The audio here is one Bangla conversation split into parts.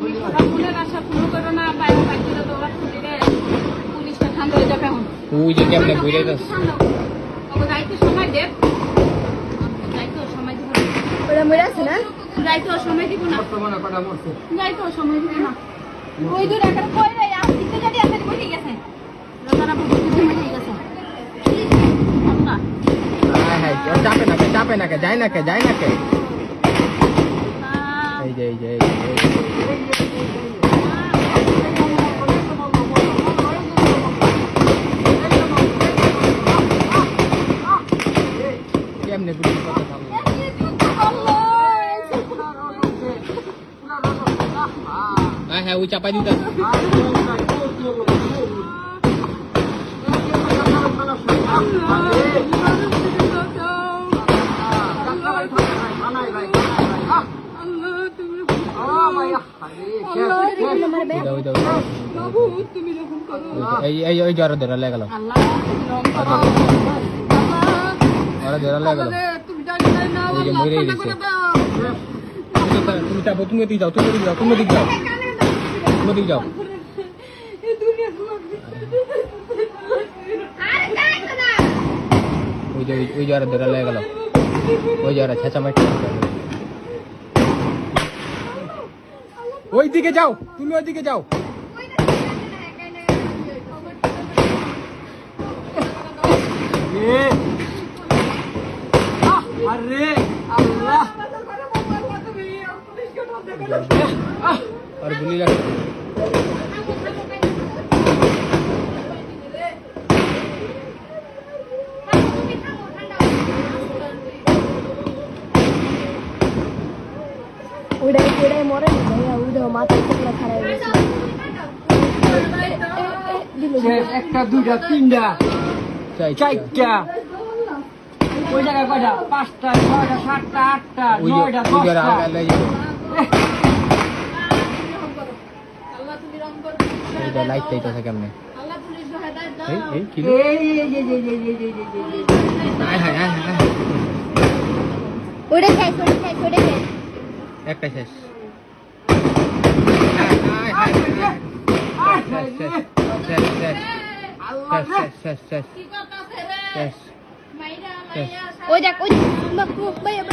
মনের আশা পূরণ করো না, বাইরে বাইরে দৌড়াচ্ছি রে, পুলিশটা ঠান্ডা হয়ে যাবে এখন। ওই যে কেমনে বইরে যাস যাইতে সময় দেব, যাইতেও সময় দিব না। ওরা মরে আছে না? যাইতেও সময় দিব না, যাইতেও সময় দিব না। ওই দূর একটা কই রে, আসতে যদি আসতে বসে গেছে রাজারা বুঝতে বসে গেছে। আল্লাহ হ্যাঁ চাপে না কে যায় না কে এই যে কেমনে পুলিশ কথা থামলো হ্যাঁ ওই চাপাই দিতা এই জ্বর ধরা লেগে গেল ওই যে মরে গেছে তুমি যাবো তুমি দিক যাও ওই জ্বর ধরা লেগে গেল ওই জ্বর ছেঁচা মাটি ওই দিকে যাও তুমি ওই দিকে যাও আরে আল্লাহ আর গুলি লাগছে উড়াই মরে না ভাইয়া, উড়াই মাথা থেকে খারাপ হয়েছে। একটা দুইটা তিনটা চারটা ওই জায়গায় কয়টা 5টা 6টা 7টা 8টা 9টা 10টা লাইট চাইতেছে কেমনে একটা শেষ ওই দেখ ওই ভাইয়া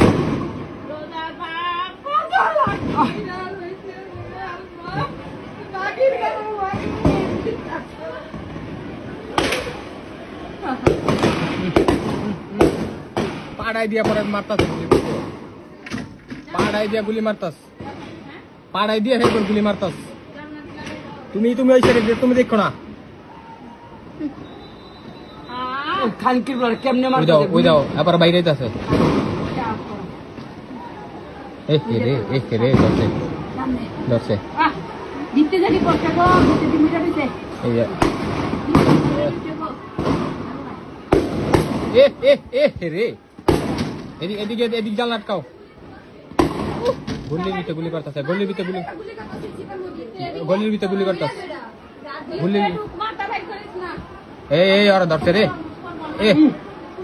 পাড়াই দিয়া পরে মারতাস পাড়াই দিয়া গুলি মারতাস পাড়াই দিয়া হেরপর গুলি মারতাস তুমি ওই সাইডে তুমি দেখো না খানকির বল কেমনে মারতে ওই দাও আবার বাইরে যাচ্ছে রে ধরছে দিতে জানি কষ্ট গো, দিতে দিতে যাবে এই রে এদিকে জাল আটকাও গলির ভিতরে গুলি করতেছে গলির ভিতরে গুলি করতেছে এই ওরা ধরছে রে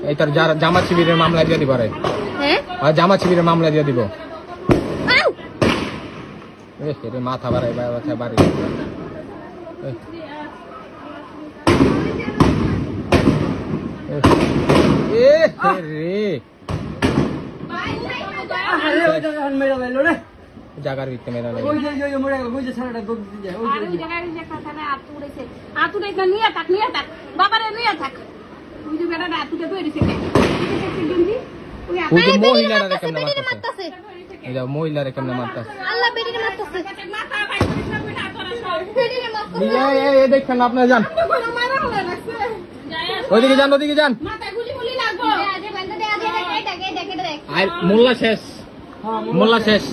এই তোর জামাত শিবিরের মামলা দিয়ে দিব রে জামাত শিবিরের মামলা দিয়ে দিব রে মাথা বাড়াই বাড়ি জাগার ভিতরে মেরা লাগে মহিলারা কেমনে মারতেছে মহিলারা কেমনে মারতেছে দেখেন আপনারা যান ওইদিকে যান মোল্লা শেষ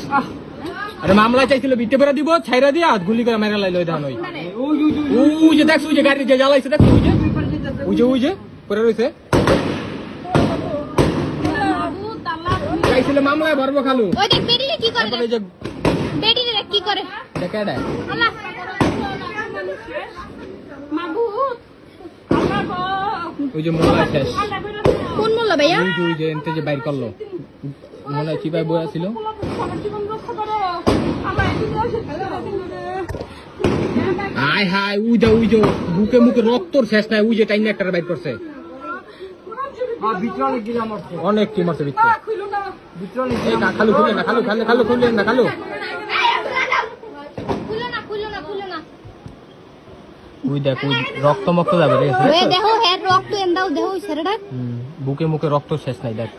আরে মামলা চাইছিল বিতে বেড়া দিব ছাইরা দিয়া গুলি করে মেরা লাইলো ধান ওই যে দেখছো ওই যে গাড়ি যে জ্বালাইছে দেখছো ওই যে পরে রয়েছে চাইছিল মামলায় ভরবো খালু ওই যে মোল্লা শেষ কোন মোল্লা ভাইয়া ওই যে এনতে যে বাইর করলো মনে হয় কি ভাই বই ছিল হাই হাই উই যে বুকে মুখে রক্তর শেষ নাই উই যে টাইম একটা বাইর করছে ভিতরে অনেক গিলা মরছে অনেক কি মারছে ভিতরে ভিতরে অনেক এই না খালু খুলে না খালু খুললেন না খালু উই দেখ উই রক্ত মক্ত যাবে রে দেখো হেড রক্ত এন্দাও দেখো ছেড়ে ডাক বুকে মুখে রক্ত শেষ নাই দেখ